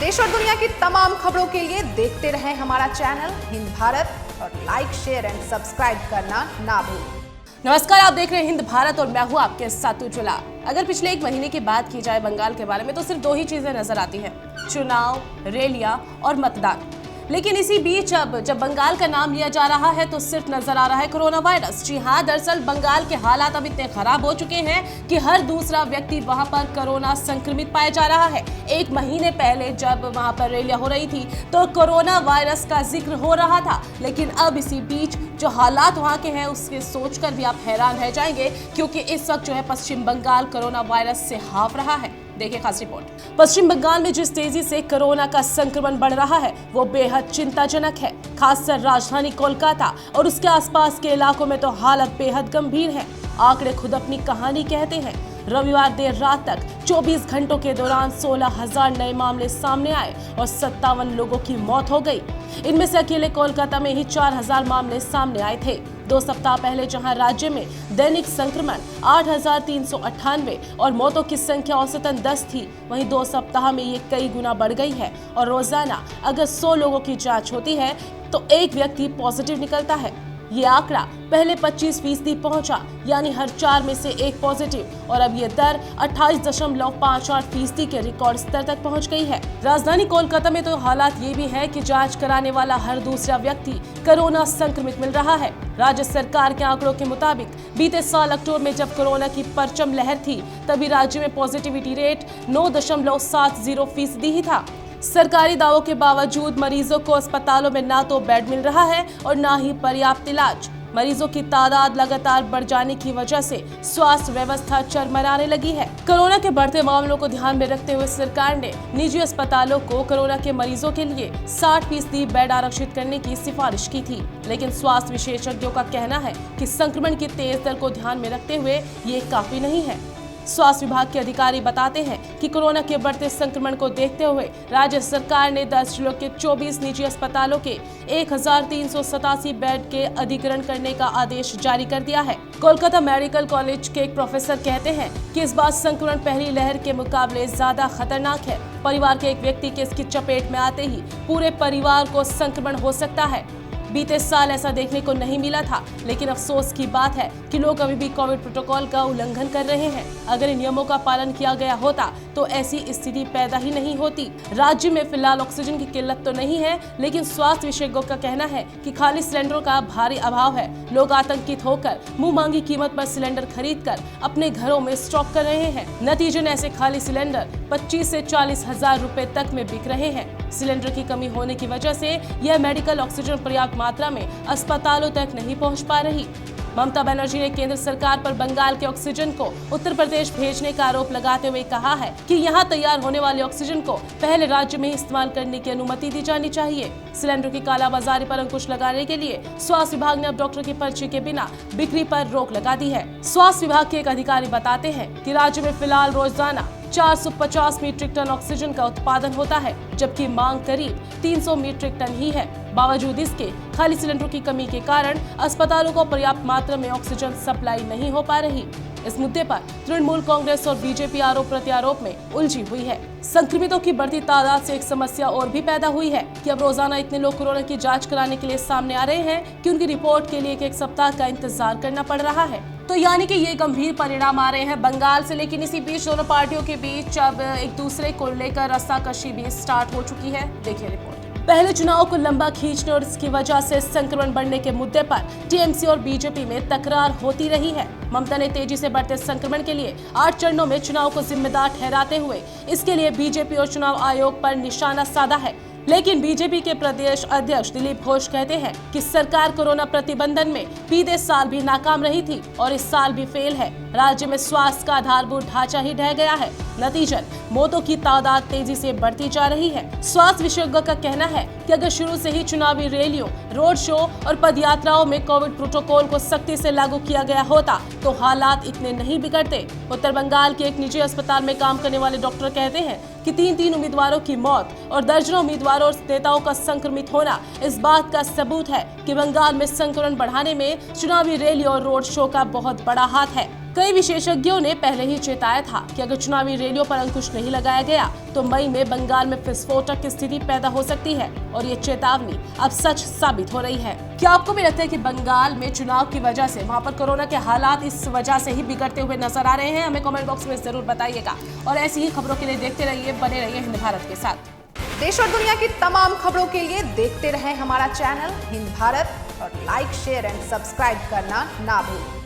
देश और दुनिया की तमाम खबरों के लिए देखते रहें हमारा चैनल हिंद भारत और लाइक, शेयर एंड सब्सक्राइब करना ना भूलें। नमस्कार, आप देख रहे हैं हिंद भारत और मैं हूं आपके साथ उज्ज्वला। अगर पिछले एक महीने की बात की जाए बंगाल के बारे में तो सिर्फ दो ही चीजें नजर आती हैं, चुनाव, रैलियां और मतदान। लेकिन इसी बीच अब जब बंगाल का नाम लिया जा रहा है तो सिर्फ नजर आ रहा है कोरोना वायरस। जी हाँ, दरअसल बंगाल के हालात अब इतने खराब हो चुके हैं कि हर दूसरा व्यक्ति वहां पर कोरोना संक्रमित पाया जा रहा है। एक महीने पहले जब वहां पर रैलियां हो रही थी तो कोरोना वायरस का जिक्र हो रहा था, लेकिन अब इसी बीच जो हालात वहां के हैं उसके सोचकर भी आप हैरान रह जाएंगे, क्योंकि इस वक्त जो है पश्चिम बंगाल कोरोना वायरस से हाफ रहा है। देखिए खास रिपोर्ट। पश्चिम बंगाल में जिस तेजी से कोरोना का संक्रमण बढ़ रहा है वो बेहद चिंताजनक है। खासकर राजधानी कोलकाता और उसके आसपास के इलाकों में तो हालत बेहद गंभीर है। आंकड़े खुद अपनी कहानी कहते हैं। रविवार देर रात तक 24 घंटों के दौरान 16,000 नए मामले सामने आए और 57 लोगों की मौत हो गई। इनमें से अकेले कोलकाता में ही 4,000 मामले सामने आए थे। 2 सप्ताह पहले जहां राज्य में दैनिक संक्रमण 8,398 और मौतों की संख्या औसतन 10 थी, वहीं 2 सप्ताह में ये कई गुना बढ़ गई है और रोजाना अगर 100 लोगों की जांच होती है तो एक व्यक्ति पॉजिटिव निकलता है। ये आंकड़ा पहले 25% पहुंचा, यानी हर 4 में से एक पॉजिटिव, और अब ये दर 28.58% के रिकॉर्ड स्तर तक पहुंच गई है। राजधानी कोलकाता में तो हालात ये भी है कि जांच कराने वाला हर दूसरा व्यक्ति कोरोना संक्रमित मिल रहा है। राज्य सरकार के आंकड़ों के मुताबिक बीते साल अक्टूबर में जब कोरोना की परचम लहर थी तभी राज्य में पॉजिटिविटी रेट 9.70% ही था। सरकारी दावों के बावजूद मरीजों को अस्पतालों में ना तो बेड मिल रहा है और ना ही पर्याप्त इलाज। मरीजों की तादाद लगातार बढ़ जाने की वजह से स्वास्थ्य व्यवस्था चरमराने लगी है। कोरोना के बढ़ते मामलों को ध्यान में रखते हुए सरकार ने निजी अस्पतालों को कोरोना के मरीजों के लिए 60% बेड आरक्षित करने की सिफारिश की थी, लेकिन स्वास्थ्य विशेषज्ञों का कहना है कि संक्रमण की तेज दर को ध्यान में रखते हुए ये काफी नहीं है। स्वास्थ्य विभाग के अधिकारी बताते हैं कि कोरोना के बढ़ते संक्रमण को देखते हुए राज्य सरकार ने 10 जिलों के 24 निजी अस्पतालों के 1,387 बेड के अधिग्रहण करने का आदेश जारी कर दिया है। कोलकाता मेडिकल कॉलेज के एक प्रोफेसर कहते हैं कि इस बार संक्रमण पहली लहर के मुकाबले ज्यादा खतरनाक है। परिवार के एक व्यक्ति के इसकी चपेट में आते ही पूरे परिवार को संक्रमण हो सकता है। बीते साल ऐसा देखने को नहीं मिला था, लेकिन अफसोस की बात है कि लोग अभी भी कोविड प्रोटोकॉल का उल्लंघन कर रहे हैं। अगर इन नियमों का पालन किया गया होता तो ऐसी स्थिति पैदा ही नहीं होती। राज्य में फिलहाल ऑक्सीजन की किल्लत तो नहीं है, लेकिन स्वास्थ्य विशेषज्ञों का कहना है कि खाली सिलेंडरों का भारी अभाव है। लोग आतंकित होकर मुंह मांगी कीमत पर सिलेंडर खरीदकर अपने घरों में स्टॉक कर रहे हैं। नतीजन ऐसे खाली सिलेंडर 25 से 40 हजार रुपए तक में बिक रहे हैं। सिलेंडर की कमी होने की वजह से यह मेडिकल ऑक्सीजन पर्याप्त मात्रा में अस्पतालों तक नहीं पहुंच पा रही। ममता बनर्जी ने केंद्र सरकार पर बंगाल के ऑक्सीजन को उत्तर प्रदेश भेजने का आरोप लगाते हुए कहा है कि यहां तैयार होने वाले ऑक्सीजन को पहले राज्य में ही इस्तेमाल करने की अनुमति दी जानी चाहिए। सिलेंडर की कालाबाजारी पर अंकुश लगाने के लिए स्वास्थ्य विभाग ने अब डॉक्टर की पर्ची के बिना बिक्री पर रोक लगा दी है। स्वास्थ्य विभाग के एक अधिकारी बताते हैं कि राज्य में फिलहाल रोजाना 450 मीट्रिक टन ऑक्सीजन का उत्पादन होता है, जबकि मांग करीब 300 मीट्रिक टन ही है। बावजूद इसके खाली सिलेंडरों की कमी के कारण अस्पतालों को पर्याप्त मात्रा में ऑक्सीजन सप्लाई नहीं हो पा रही। इस मुद्दे पर तृणमूल कांग्रेस और बीजेपी आरोप प्रत्यारोप में उलझी हुई है। संक्रमितों की बढ़ती तादाद से एक समस्या और भी पैदा हुई है कि अब रोजाना इतने लोग कोरोना की जांच कराने के लिए सामने आ रहे हैं कि उनकी रिपोर्ट के लिए एक सप्ताह का इंतजार करना पड़ रहा है। तो यानी कि ये गंभीर परिणाम आ रहे हैं बंगाल से। लेकिन इसी बीच दोनों पार्टियों के बीच अब एक दूसरे को लेकर रस्साकशी भी स्टार्ट हो चुकी है। देखिए रिपोर्ट। पहले चुनाव को लंबा खींचने और इसकी वजह से संक्रमण बढ़ने के मुद्दे पर टीएमसी और बीजेपी में तकरार होती रही है। ममता ने तेजी से बढ़ते संक्रमण के लिए 8 चरणों में चुनाव को जिम्मेदार ठहराते हुए इसके लिए बीजेपी और चुनाव आयोग पर निशाना साधा है। लेकिन बीजेपी के प्रदेश अध्यक्ष दिलीप घोष कहते हैं कि सरकार कोरोना प्रतिबंधन में बीते साल भी नाकाम रही थी और इस साल भी फेल है। राज्य में स्वास्थ्य का आधारभूत ढांचा ही ढह गया है। नतीजन मौतों की तादाद तेजी से बढ़ती जा रही है। स्वास्थ्य विशेषज्ञों का कहना है कि अगर शुरू से ही चुनावी रैलियों, रोड शो और पदयात्राओं में कोविड प्रोटोकॉल को सख्ती से लागू किया गया होता तो हालात इतने नहीं बिगड़ते। उत्तर बंगाल के एक निजी अस्पताल में काम करने वाले डॉक्टर कहते हैं कि 3 उम्मीदवारों की मौत और दर्जनों उम्मीदवारों और नेताओं का संक्रमित होना इस बात का सबूत है कि बंगाल में संक्रमण बढ़ाने में चुनावी रैली और रोड शो का बहुत बड़ा हाथ है। कई विशेषज्ञों ने पहले ही चेताया था कि अगर चुनावी रैलियों पर अंकुश नहीं लगाया गया तो मई में बंगाल में विस्फोटक की स्थिति पैदा हो सकती है और ये चेतावनी अब सच साबित हो रही है। क्या आपको भी लगता है कि बंगाल में चुनाव की वजह से वहां पर कोरोना के हालात इस वजह से ही बिगड़ते हुए नजर आ रहे हैं? हमें कमेंट बॉक्स में जरूर बताइएगा और ऐसी ही खबरों के लिए देखते रहिए, बने रहिए हिंद भारत के साथ। देश और दुनिया की तमाम खबरों के लिए देखते रहें हमारा चैनल हिंद भारत और लाइक, शेयर एंड सब्सक्राइब करना ना भूलें।